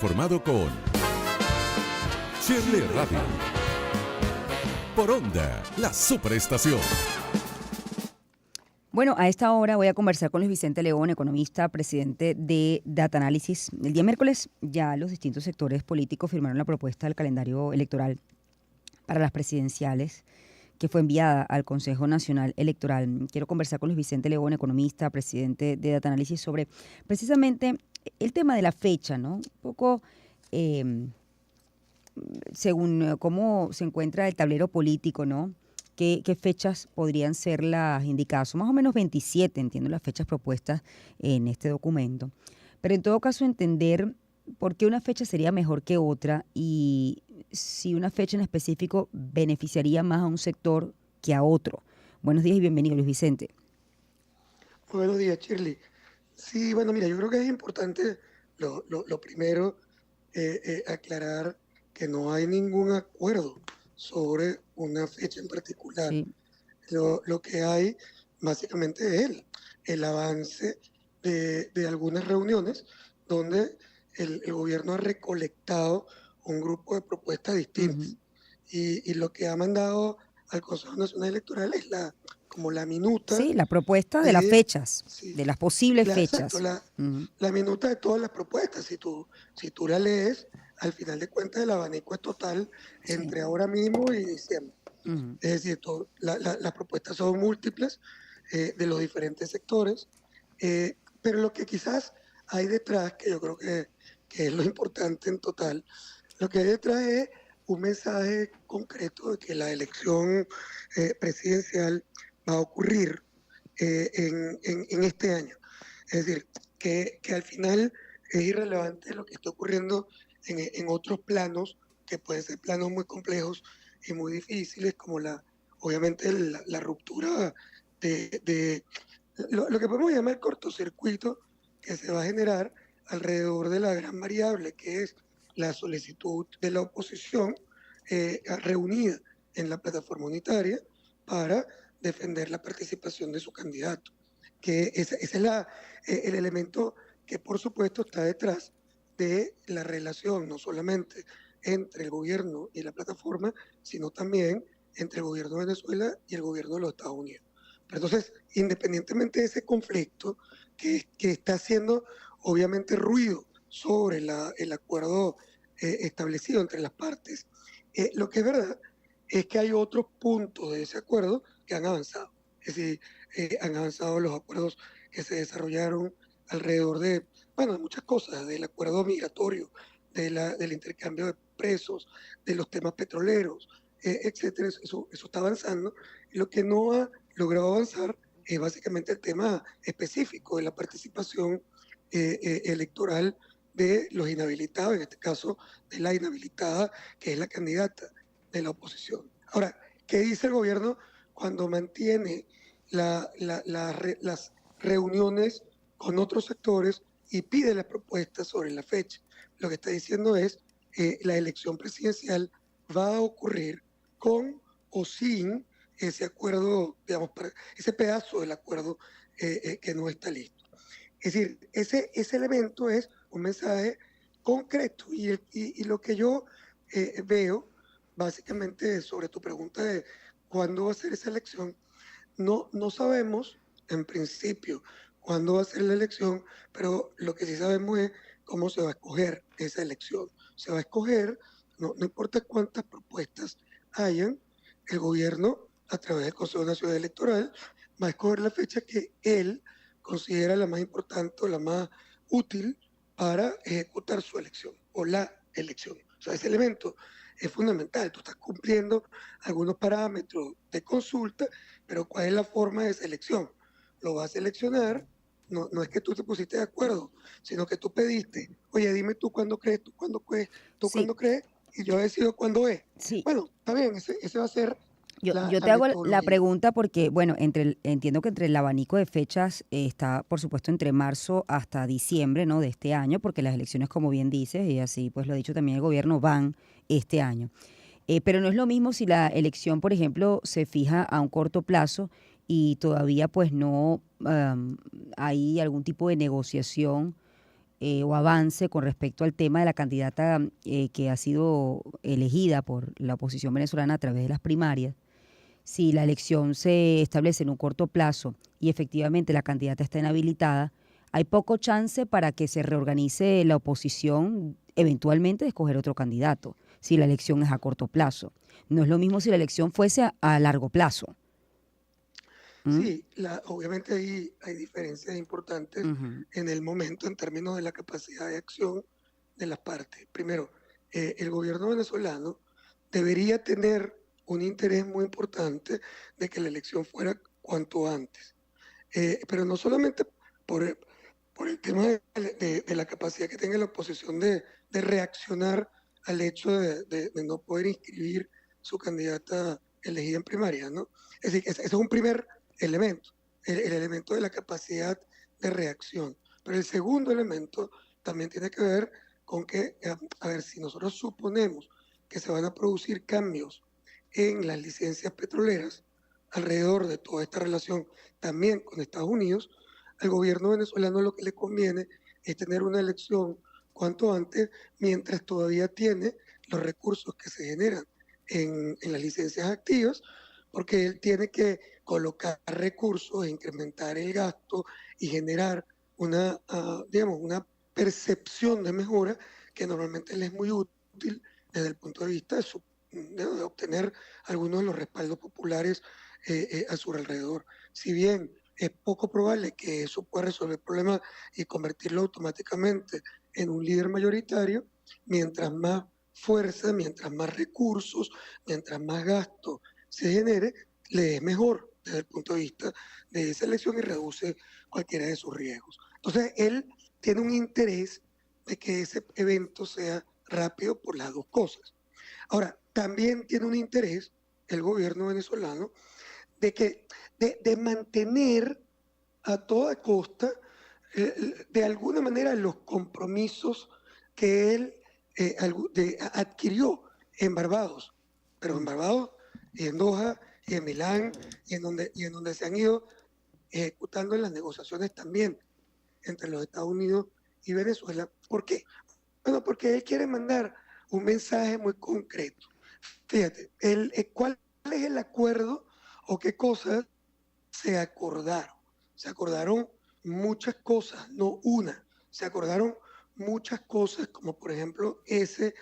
Formado con Shirley Radio. Por Onda, la superestación. Bueno, a esta hora voy a conversar con Luis Vicente León, economista, presidente de Data Analysis. El día miércoles ya los distintos sectores políticos firmaron la propuesta del calendario electoral para las presidenciales que fue enviada al Consejo Nacional Electoral. Quiero conversar con Luis Vicente León, economista, presidente de Data Analysis, sobre precisamente el tema de la fecha, ¿no? Un poco según cómo se encuentra el tablero político, ¿no? ¿Qué fechas podrían ser las indicadas? Son más o menos 27, entiendo, las fechas propuestas en este documento. Pero en todo caso, entender por qué una fecha sería mejor que otra y si una fecha en específico beneficiaría más a un sector que a otro. Buenos días y bienvenido, Luis Vicente. Buenos días, Shirley. Sí, bueno, mira, yo creo que es importante lo primero, aclarar que no hay ningún acuerdo sobre una fecha en particular. Sí. Lo que hay básicamente es el avance de algunas reuniones donde el gobierno ha recolectado un grupo de propuestas distintas. Y lo que ha mandado al Consejo Nacional Electoral es como la minuta. Sí, la propuesta de las fechas, sí, de las posibles fechas. Exacto, la minuta de todas las propuestas. Si tú la lees, al final de cuentas el abanico es total entre ahora mismo y diciembre. Es decir, las propuestas son múltiples de los diferentes sectores, pero lo que quizás hay detrás, que yo creo que es lo importante en total, lo que hay detrás es un mensaje concreto de que la elección presidencial va a ocurrir en este año. Es decir, que al final es irrelevante lo que está ocurriendo en otros planos, que pueden ser planos muy complejos y muy difíciles, como obviamente la ruptura de lo que podemos llamar cortocircuito que se va a generar alrededor de la gran variable, que es la solicitud de la oposición reunida en la plataforma unitaria para defender la participación de su candidato. Que ese es el elemento que por supuesto está detrás de la relación, no solamente entre el gobierno y la plataforma, sino también entre el gobierno de Venezuela y el gobierno de los Estados Unidos. Pero entonces, independientemente de ese conflicto que está haciendo obviamente ruido sobre el acuerdo establecido entre las partes, lo que es verdad es que hay otros puntos de ese acuerdo que han avanzado. Es decir, han avanzado los acuerdos que se desarrollaron alrededor de muchas cosas, del acuerdo migratorio, del intercambio de presos, de los temas petroleros, etcétera. Eso está avanzando. Y lo que no ha logrado avanzar es básicamente el tema específico de la participación electoral de los inhabilitados, en este caso de la inhabilitada, que es la candidata de la oposición. Ahora, ¿qué dice el gobierno cuando mantiene las reuniones con otros sectores y pide las propuestas sobre la fecha? Lo que está diciendo es la elección presidencial va a ocurrir con o sin ese acuerdo, digamos, ese pedazo del acuerdo que no está listo. Es decir, ese elemento es un mensaje concreto y lo que yo veo básicamente sobre tu pregunta de cuándo va a ser esa elección, no sabemos en principio cuándo va a ser la elección, pero lo que sí sabemos es cómo se va a escoger esa elección. Se va a escoger, no importa cuántas propuestas hayan, el gobierno a través del Consejo Nacional Electoral va a escoger la fecha que él considera la más importante o la más útil para ejecutar su elección o la elección. O sea, ese elemento es fundamental. Tú estás cumpliendo algunos parámetros de consulta, pero ¿cuál es la forma de selección? Lo vas a seleccionar, no es que tú te pusiste de acuerdo, sino que tú pediste, oye, dime tú cuándo crees, tú cuándo crees, cuándo crees, y yo decido cuándo es. Sí. Bueno, está bien, ese va a ser Yo te hago la pregunta porque, bueno, entiendo que entre el abanico de fechas está, por supuesto, entre marzo hasta diciembre, ¿no?, de este año, porque las elecciones, como bien dices, y así pues lo ha dicho también el gobierno, van este año. Pero no es lo mismo si la elección, por ejemplo, se fija a un corto plazo y todavía pues no hay algún tipo de negociación o avance con respecto al tema de la candidata que ha sido elegida por la oposición venezolana a través de las primarias. Si la elección se establece en un corto plazo y efectivamente la candidata está inhabilitada, hay poco chance para que se reorganice la oposición eventualmente de escoger otro candidato, si la elección es a corto plazo. No es lo mismo si la elección fuese a largo plazo. Sí, obviamente hay diferencias importantes en el momento en términos de la capacidad de acción de las partes. Primero, el gobierno venezolano debería tener un interés muy importante de que la elección fuera cuanto antes. Pero no solamente por el tema de la capacidad que tenga la oposición de reaccionar al hecho de no poder inscribir su candidata elegida en primaria, ¿no? Es decir, ese es un primer elemento, el elemento de la capacidad de reacción. Pero el segundo elemento también tiene que ver con que, a ver, si nosotros suponemos que se van a producir cambios en las licencias petroleras alrededor de toda esta relación también con Estados Unidos, al gobierno venezolano lo que le conviene es tener una elección cuanto antes, mientras todavía tiene los recursos que se generan en las licencias activas, porque él tiene que colocar recursos, incrementar el gasto y generar digamos, una percepción de mejora que normalmente le es muy útil desde el punto de vista de obtener algunos de los respaldos populares a su alrededor. Si bien es poco probable que eso pueda resolver el problema y convertirlo automáticamente en un líder mayoritario, mientras más fuerza, mientras más recursos, mientras más gasto se genere, le es mejor desde el punto de vista de esa elección y reduce cualquiera de sus riesgos. Entonces, él tiene un interés de que ese evento sea rápido por las dos cosas. Ahora, también tiene un interés el gobierno venezolano de mantener a toda costa, de alguna manera, los compromisos que él adquirió en Barbados, pero en Barbados y en Doha y en Milán y en donde se han ido ejecutando en las negociaciones también entre los Estados Unidos y Venezuela. ¿Por qué? Bueno, porque él quiere mandar un mensaje muy concreto. Fíjate, ¿cuál es el acuerdo o qué cosas se acordaron? Se acordaron muchas cosas, no una. Se acordaron muchas cosas, como por ejemplo ese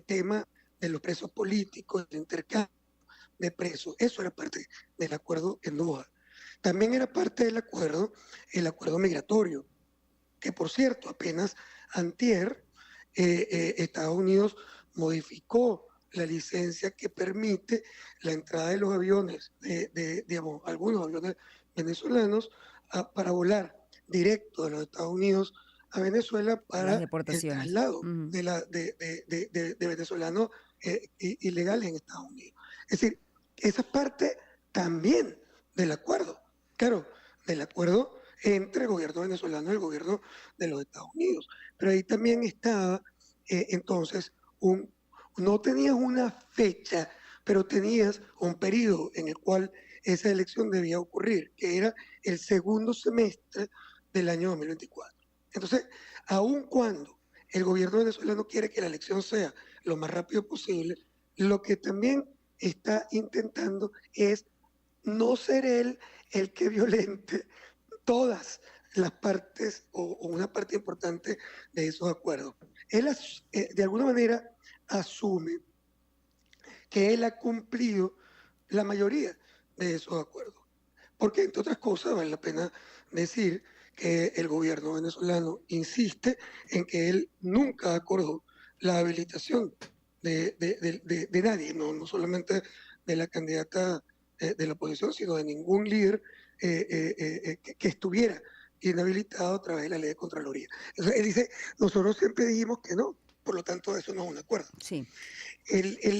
tema de los presos políticos, el intercambio de presos. Eso era parte del acuerdo en Doha. También era parte del acuerdo el acuerdo migratorio, que por cierto, apenas antier, Estados Unidos modificó la licencia que permite la entrada de los aviones, digamos, algunos aviones venezolanos, para volar directo de los Estados Unidos a Venezuela para el traslado de venezolanos ilegales en Estados Unidos. Es decir, esa es parte también del acuerdo, claro, del acuerdo entre el gobierno venezolano y el gobierno de los Estados Unidos. Pero ahí también estaba, entonces, no tenías una fecha, pero tenías un periodo en el cual esa elección debía ocurrir, que era el segundo semestre del año 2024. Entonces, aun cuando el gobierno venezolano quiere que la elección sea lo más rápido posible, lo que también está intentando es no ser él el que violente todas las partes o una parte importante de esos acuerdos. Él de alguna manera asume que él ha cumplido la mayoría de esos acuerdos. Porque, entre otras cosas, vale la pena decir que el gobierno venezolano insiste en que él nunca acordó la habilitación de nadie, no solamente de la candidata de la oposición, sino de ningún líder que estuviera inhabilitado a través de la ley de Contraloría. Entonces, él dice, nosotros siempre dijimos que no, por lo tanto eso no es un acuerdo. Sí.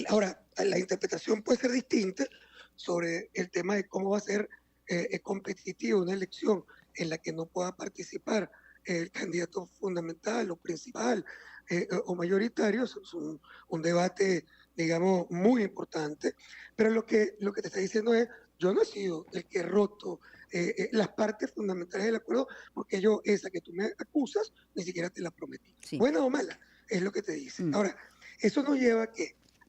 Ahora, la interpretación puede ser distinta sobre el tema de cómo va a ser competitiva una elección en la que no pueda participar el candidato fundamental o principal o mayoritario. Es un debate, digamos, muy importante, pero lo que te está diciendo es, yo no he sido el que he roto las partes fundamentales del acuerdo, porque yo, esa que tú me acusas, ni siquiera te la prometí. Sí. Buena o mala, es lo que te dice. Ahora, eso nos lleva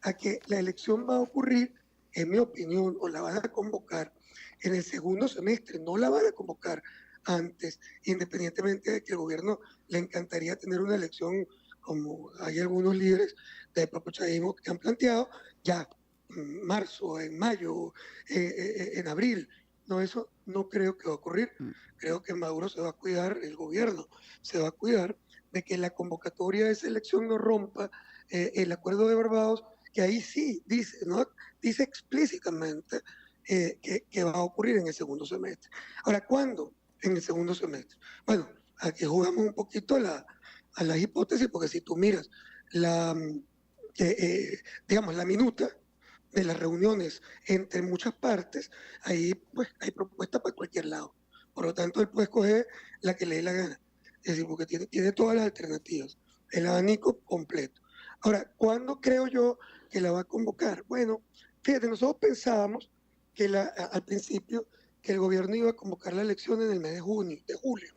a que la elección va a ocurrir, en mi opinión, o la van a convocar en el segundo semestre, no la van a convocar antes, independientemente de que el gobierno le encantaría tener una elección, como hay algunos líderes del propio chavismo que han planteado, ya en marzo, en mayo, en abril. No, eso no creo que va a ocurrir. Creo que Maduro se va a cuidar, el gobierno se va a cuidar de que la convocatoria de esa elección no rompa el acuerdo de Barbados, que ahí sí dice, ¿no? Dice explícitamente que va a ocurrir en el segundo semestre. Ahora, ¿cuándo? En el segundo semestre. Bueno, aquí jugamos un poquito a las hipótesis, porque si tú miras digamos, la minuta de las reuniones entre muchas partes, ahí pues hay propuestas para cualquier lado. Por lo tanto, él puede escoger la que le dé la gana. Es decir, porque tiene todas las alternativas, el abanico completo. Ahora, ¿cuándo creo yo que la va a convocar? Bueno, fíjate, nosotros pensábamos que al principio que el gobierno iba a convocar la elección en el mes de julio.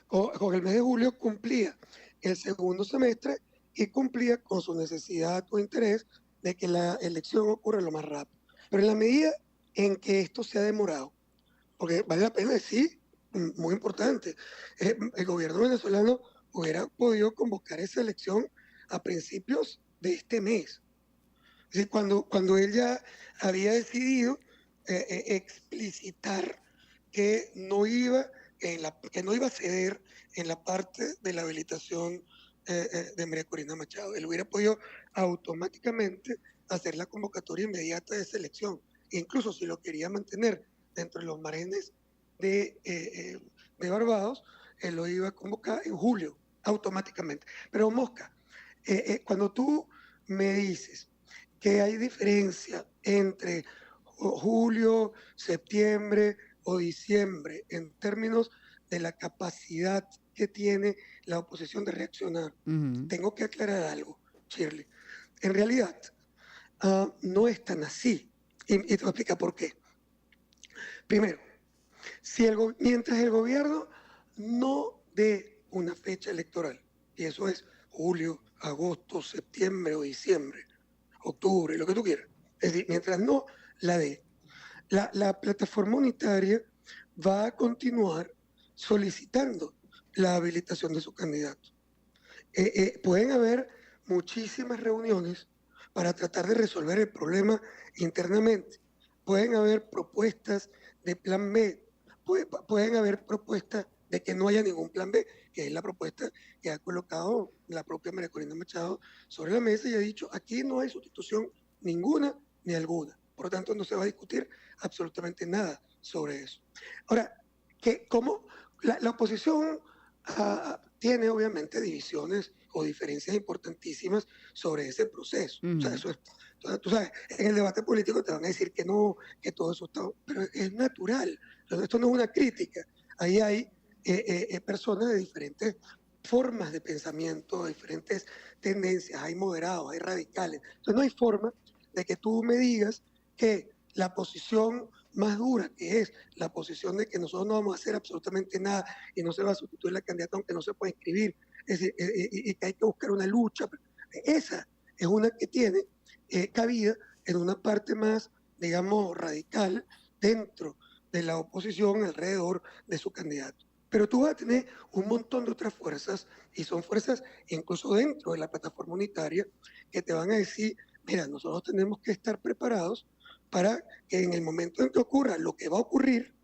Con el mes de julio cumplía el segundo semestre y cumplía con su necesidad o interés de que la elección ocurra lo más rápido. Pero en la medida en que esto se ha demorado, porque vale la pena decir, muy importante, el gobierno venezolano hubiera podido convocar esa elección a principios de este mes. Es decir, cuando él ya había decidido explicitar que no iba a ceder en la parte de la habilitación de María Corina Machado. Él hubiera podido automáticamente hacer la convocatoria inmediata de selección, incluso si lo quería mantener dentro de los márgenes de Barbados, él lo iba a convocar en julio, automáticamente. Pero Mosca, cuando tú me dices que hay diferencia entre julio, septiembre o diciembre en términos de la capacidad que tiene la oposición de reaccionar, tengo que aclarar algo, Shirley. En realidad, no es tan así. Y te voy a explicar por qué. Primero, mientras el gobierno no dé una fecha electoral, y eso es julio, agosto, septiembre o diciembre, octubre, lo que tú quieras, es decir, mientras no la dé, la plataforma unitaria va a continuar solicitando la habilitación de su candidato. Pueden haber muchísimas reuniones para tratar de resolver el problema internamente. Pueden haber propuestas de plan B, pueden haber propuestas de que no haya ningún plan B, que es la propuesta que ha colocado la propia María Corina Machado sobre la mesa y ha dicho, aquí no hay sustitución ninguna ni alguna. Por lo tanto, no se va a discutir absolutamente nada sobre eso. Ahora, ¿cómo? La oposición tiene obviamente divisiones o diferencias importantísimas sobre ese proceso. O sea, eso es, tú sabes, en el debate político te van a decir que no, que todo eso está, pero es natural. Esto no es una crítica. Ahí hay personas de diferentes formas de pensamiento, de diferentes tendencias, hay moderados, hay radicales. Entonces no hay forma de que tú me digas que la posición más dura, que es la posición de que nosotros no vamos a hacer absolutamente nada y no se va a sustituir la candidata aunque no se pueda inscribir, es decir, y que hay que buscar una lucha. Esa es una que tiene cabida en una parte más, digamos, radical dentro de la oposición alrededor de su candidato. Pero tú vas a tener un montón de otras fuerzas, y son fuerzas incluso dentro de la plataforma unitaria, que te van a decir, mira, nosotros tenemos que estar preparados para que en el momento en que ocurra lo que va a ocurrir,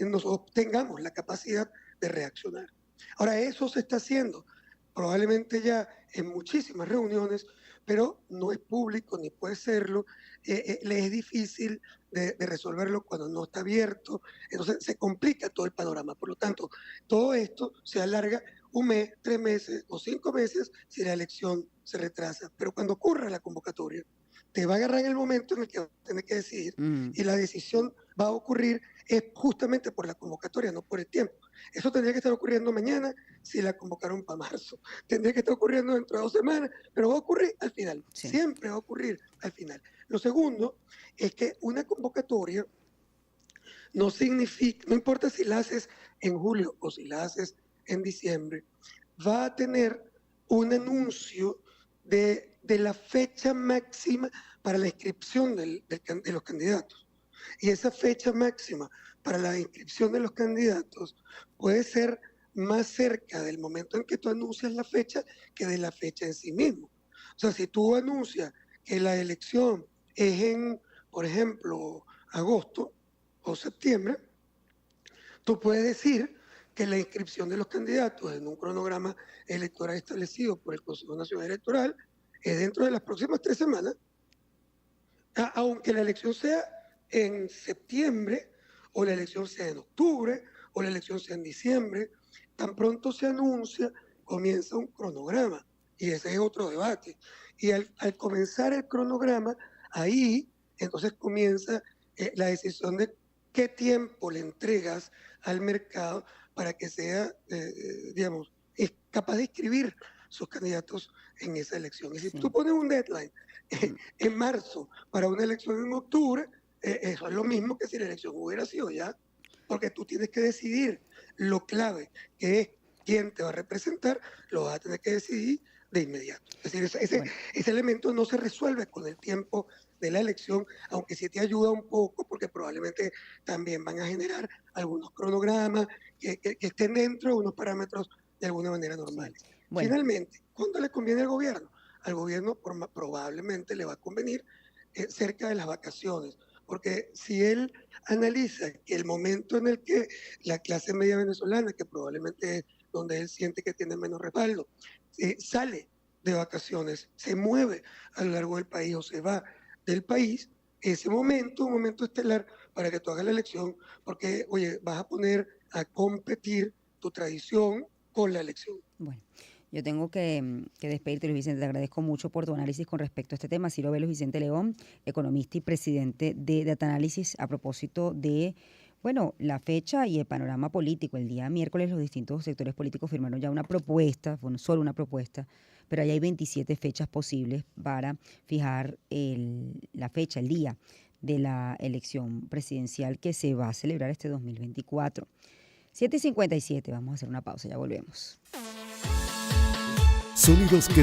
nosotros tengamos la capacidad de reaccionar. Ahora, eso se está haciendo probablemente ya en muchísimas reuniones, pero no es público ni puede serlo, le es difícil de resolverlo cuando no está abierto, entonces se complica todo el panorama. Por lo tanto, todo esto se alarga un mes, 3 meses o 5 meses si la elección se retrasa, pero cuando ocurra la convocatoria, te va a agarrar en el momento en el que vas a tener que decidir y la decisión va a ocurrir es justamente por la convocatoria, no por el tiempo. Eso tendría que estar ocurriendo mañana si la convocaron para marzo. Tendría que estar ocurriendo dentro de 2 semanas, pero va a ocurrir al final. Sí. Siempre va a ocurrir al final. Lo segundo es que una convocatoria no significa, no importa si la haces en julio o si la haces en diciembre, va a tener un anuncio de la fecha máxima para la inscripción de los candidatos. Y esa fecha máxima para la inscripción de los candidatos puede ser más cerca del momento en que tú anuncias la fecha que de la fecha en sí mismo. O sea, si tú anuncias que la elección es en, por ejemplo, agosto o septiembre, tú puedes decir que la inscripción de los candidatos en un cronograma electoral establecido por el Consejo Nacional Electoral es dentro de las próximas 3 semanas, aunque la elección sea en septiembre, o la elección sea en octubre, o la elección sea en diciembre. Tan pronto se anuncia, comienza un cronograma, y ese es otro debate. Y al comenzar el cronograma, ahí entonces comienza la decisión de qué tiempo le entregas al mercado para que sea, digamos, es capaz de inscribir sus candidatos en esa elección. Y si tú pones un deadline en marzo para una elección en octubre, eso es lo mismo que si la elección hubiera sido ya, porque tú tienes que decidir lo clave, que es quién te va a representar, lo vas a tener que decidir de inmediato. Es decir, ese elemento no se resuelve con el tiempo de la elección, aunque sí te ayuda un poco, porque probablemente también van a generar algunos cronogramas que estén dentro de unos parámetros de alguna manera normales. Sí. Bueno. Finalmente, ¿cuándo le conviene al gobierno? Al gobierno probablemente le va a convenir cerca de las vacaciones, porque si él analiza que el momento en el que la clase media venezolana, que probablemente es donde él siente que tiene menos respaldo, sale de vacaciones, se mueve a lo largo del país o se va del país, ese momento, un momento estelar para que tú hagas la elección, porque, oye, vas a poner a competir tu tradición con la elección. Bueno. Yo tengo que despedirte, Luis Vicente. Te agradezco mucho por tu análisis con respecto a este tema. Ciro Luis Vicente León, economista y presidente de Data Análisis, a propósito de, bueno, la fecha y el panorama político. El día miércoles los distintos sectores políticos firmaron ya una propuesta, bueno, solo una propuesta, pero ahí hay 27 fechas posibles para fijar la fecha, el día de la elección presidencial que se va a celebrar este 2024. 7:57, vamos a hacer una pausa, ya volvemos. Sonidos que